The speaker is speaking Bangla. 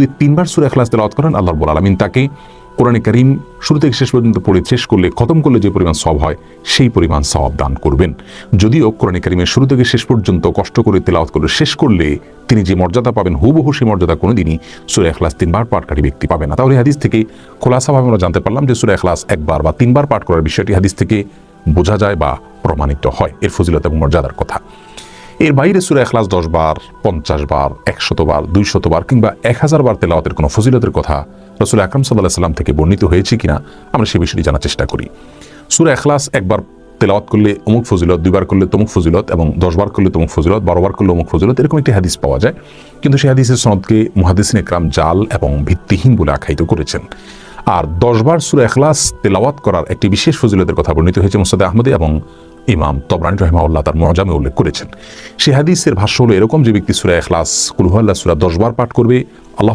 যদি 3 বার সূরা ইখলাস তেলাওয়াত করেন, আল্লাহ রাব্বুল আলামিন তাকে কোরআনে কারীম শুরু থেকে শেষ পর্যন্ত পড়ে শেষ করলে, খতম করলে যে পরিমাণ সওয়াব হয় সেই পরিমাণ সওয়াব দান করবেন। যদিও কোরআনে কারীমের শুরু থেকে শেষ পর্যন্ত কষ্ট করে তেলাওয়াত করে শেষ করলে তিনি যে মর্যাদা পাবেন, হুবহু সেই মর্যাদা কোনোদিনই সূরা ইখলাস 3 বার পাঠকারী ব্যক্তি পাবে না। তাহলে হাদিস থেকে খোলাসাভাবে আমরা জানতে পারলাম যে সূরা ইখলাস 1 বার বা 3 বার পাঠ করার বিষয়টি হাদিস থেকে বোঝা যায় বা প্রমাণিত হয়, এর ফজিলত এবং মর্যাদার কথা। এর বাইরে সূরা ইখলাস 10 বার, 50 বার, 100 বার, 200 বার কিংবা 1000 বার তেলাওয়াতের কোনো ফজিলতের কথা রাসূল আকরাম সাল্লাল্লাহু আলাইহি সাল্লাম থেকে বর্ণিত হয়েছে কিনা আমরা সেই বিষয়টি জানার চেষ্টা করি। সূরা ইখলাস 1 বার তেলাওয়াত করলে অমুক ফজিলত, 2 বার করলে তমুক ফজিলত, এবং 10 বার করলে তমুক ফজিলত, 12 বার করলে অমুক ফজিলত, এরকম একটি হাদিস পাওয়া যায়। কিন্তু সেই হাদিসের সনদকে মুহাদ্দিসিন ইকরাম জাল এবং ভিত্তিহীন বলে আখ্যায়িত করেছেন। আর 10 বার সূরা ইখলাস তেলাওয়াত করার একটি বিশেষ ফজিলতের কথা বর্ণিত হয়েছে মুসনাদ আহমদে, এবং ইমাম তবরানী রাহিমাহুল্লাহ তার মুআজামে উল্লেখ করেছেন। সেই হাদিসের ভাষ্য হলো এরকম, যে ব্যক্তি সূরা ইখলাস কুল হুয়াল্লাহ সূরা 10 বার পাঠ করবে, আল্লাহ